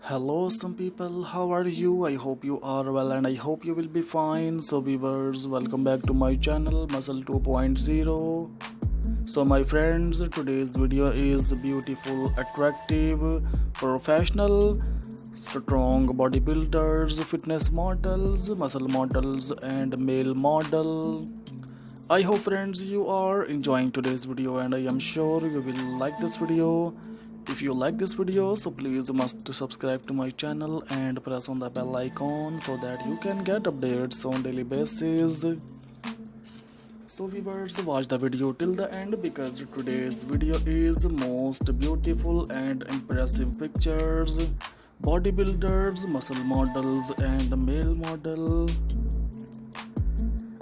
Hello, some people. How are you? I hope you are well and I hope you will be fine. So, viewers, welcome back to my channel Muscle 2.0. So, my friends, today's video is beautiful, attractive, professional, strong bodybuilders, fitness models, muscle models, and male model. I hope, friends, you are enjoying today's video, and I am sure you will like this video. If you like this video, so please must subscribe to my channel and press on the bell icon so that you can get updates on daily basis. So viewers, watch the video till the end because today's video is most beautiful and impressive pictures, bodybuilders, muscle models and male model.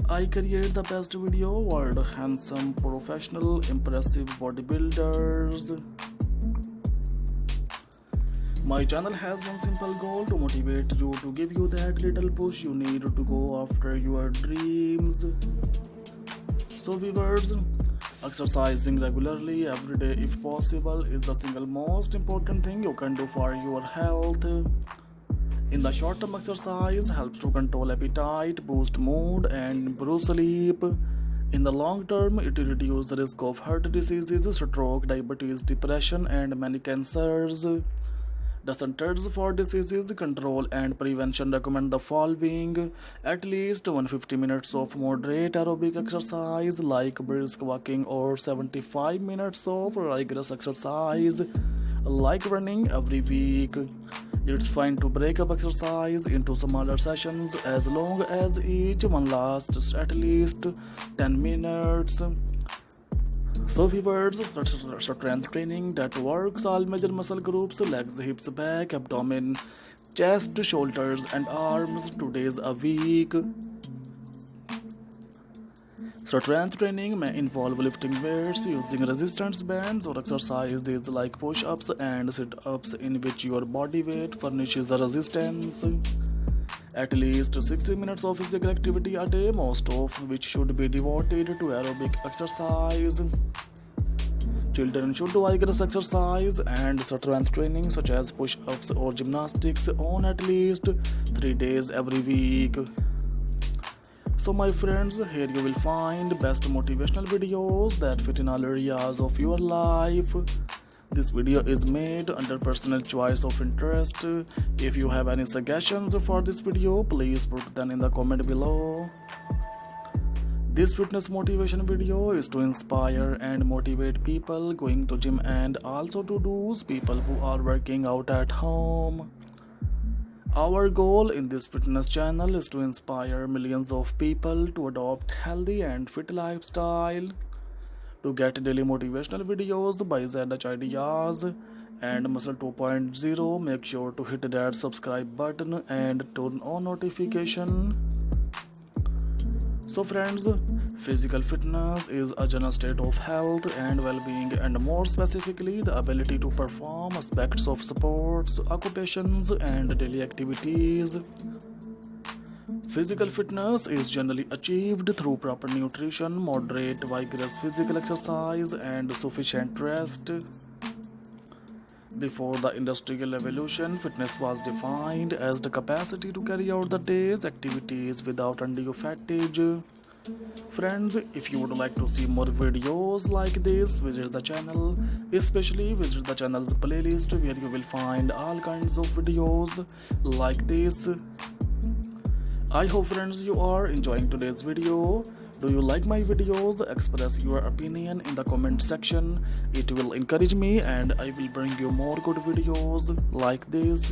I create the best video world handsome, professional, impressive bodybuilders. My channel has one simple goal to motivate you, to give you that little push you need to go after your dreams. So viewers, exercising regularly every day if possible is the single most important thing you can do for your health. In the short term, exercise helps to control appetite, boost mood and improve sleep. In the long term, it reduces the risk of heart diseases, stroke, diabetes, depression and many cancers. The Centers for Disease Control and Prevention recommend the following: at least 150 minutes of moderate aerobic exercise like brisk walking or 75 minutes of rigorous exercise like running every week. It's fine to break up exercise into smaller sessions as long as each one lasts at least 10 minutes. So viewers, strength training that works all major muscle groups: legs, hips, back, abdomen, chest, shoulders and arms 2 days a week. Strength training may involve lifting weights, using resistance bands or exercises like push-ups and sit-ups in which your body weight furnishes a resistance. At least 60 minutes of physical activity a day, most of which should be devoted to aerobic exercise. Children should do vigorous exercise and strength training such as push-ups or gymnastics on at least 3 days every week. So my friends, here you will find best motivational videos that fit in all areas of your life. This video is made under personal choice of interest. If you have any suggestions for this video, please put them in the comment below. This fitness motivation video is to inspire and motivate people going to gym and also to those people who are working out at home. Our goal in this fitness channel is to inspire millions of people to adopt healthy and fit lifestyle. To get daily motivational videos by ZH Ideas and Muscle 2.0, make sure to hit that subscribe button and turn on notification. So friends, physical fitness is a general state of health and well-being, and more specifically the ability to perform aspects of sports, occupations and daily activities. Physical fitness is generally achieved through proper nutrition, moderate vigorous physical exercise and sufficient rest. Before the industrial revolution, fitness was defined as the capacity to carry out the day's activities without undue fatigue. Friends, if you would like to see more videos like this, visit the channel, especially visit the channel's playlist where you will find all kinds of videos like this. I hope friends you are enjoying today's video. Do you like my videos? Express your opinion in the comment section. It will encourage me and I will bring you more good videos like this.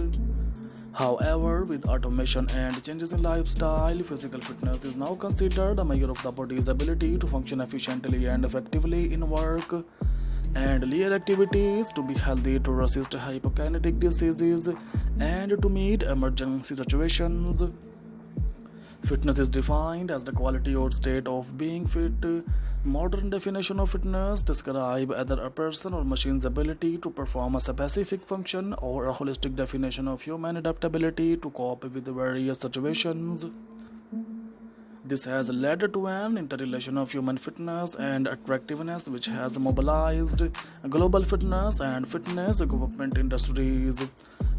However, with automation and changes in lifestyle, physical fitness is now considered a measure of the body's ability to function efficiently and effectively in work and leisure activities, to be healthy, to resist hypokinetic diseases and to meet emergency situations. Fitness is defined as the quality or state of being fit. Modern definition of fitness describe either a person or machine's ability to perform a specific function, or a holistic definition of human adaptability to cope with various situations. This has led to an interrelation of human fitness and attractiveness which has mobilized global fitness and fitness equipment industries.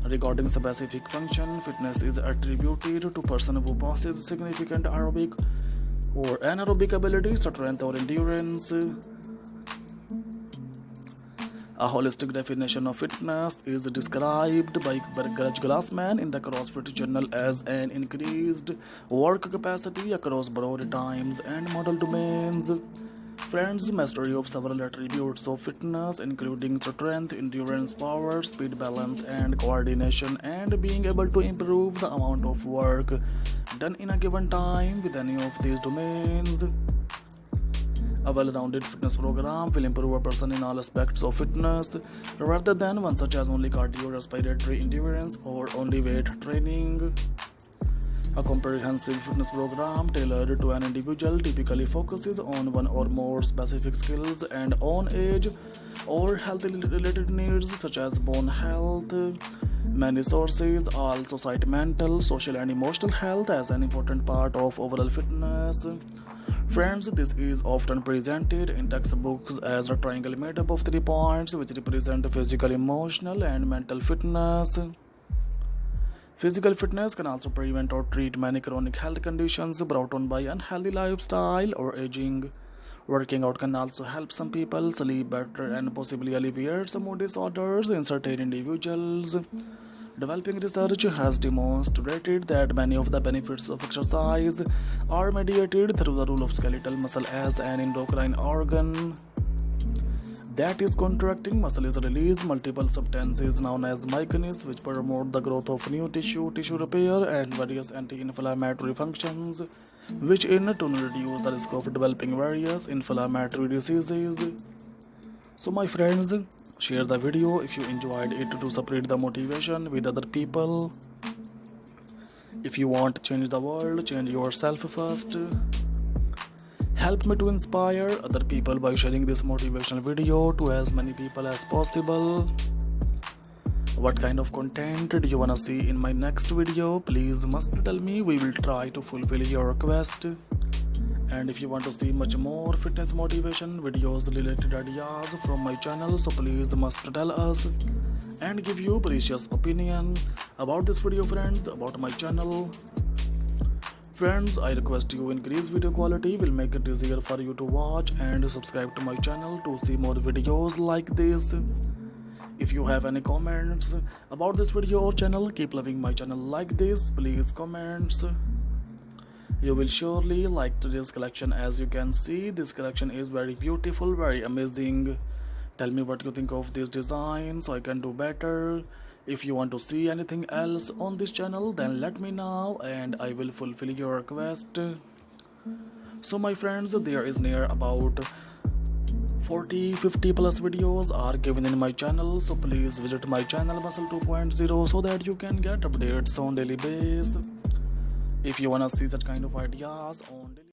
Regarding specific function, fitness is attributed to person who possesses significant aerobic or anaerobic ability, strength or endurance. A holistic definition of fitness is described by Greg Glassman in the CrossFit Journal as an increased work capacity across broad times and model domains. Friends, mastery of several attributes of fitness, including strength, endurance, power, speed, balance, and coordination, and being able to improve the amount of work done in a given time with any of these domains. A well-rounded fitness program will improve a person in all aspects of fitness rather than one such as only cardio, respiratory, endurance, or only weight training. A comprehensive fitness program tailored to an individual typically focuses on one or more specific skills and on age or health-related needs such as bone health. Many sources also cite mental, social, and emotional health as an important part of overall fitness. Friends, this is often presented in textbooks as a triangle made up of 3 points which represent physical, emotional, and mental fitness. Physical fitness can also prevent or treat many chronic health conditions brought on by unhealthy lifestyle or aging. Working out can also help some people sleep better and possibly alleviate some mood disorders in certain individuals. Developing research has demonstrated that many of the benefits of exercise are mediated through the role of skeletal muscle as an endocrine organ that is contracting. Muscle is release multiple substances known as myokines which promote the growth of new tissue repair, and various anti-inflammatory functions which in turn reduce the risk of developing various inflammatory diseases. So my friends, share the video if you enjoyed it to spread the motivation with other people. If you want to change the world, change yourself first. Help me to inspire other people by sharing this motivational video to as many people as possible. What kind of content do you wanna see in my next video? Please must tell me. We will try to fulfill your request. And if you want to see much more fitness motivation videos related ideas from my channel, so please must tell us and give your precious opinion about this video, friends, about my channel. Friends, I request you increase video quality, will make it easier for you to watch, and subscribe to my channel to see more videos like this. If you have any comments about this video or channel, keep loving my channel like this, please comments. You will surely like today's collection. As you can see, this collection is very beautiful, very amazing. Tell me what you think of this design so I can do better. If you want to see anything else on this channel, then let me know and I will fulfill your request. So my friends, there is near about 40-50 plus videos are given in my channel, so please visit my channel Muscle 2.0 so that you can get updates on daily basis. If you wanna see such kind of ideas on daily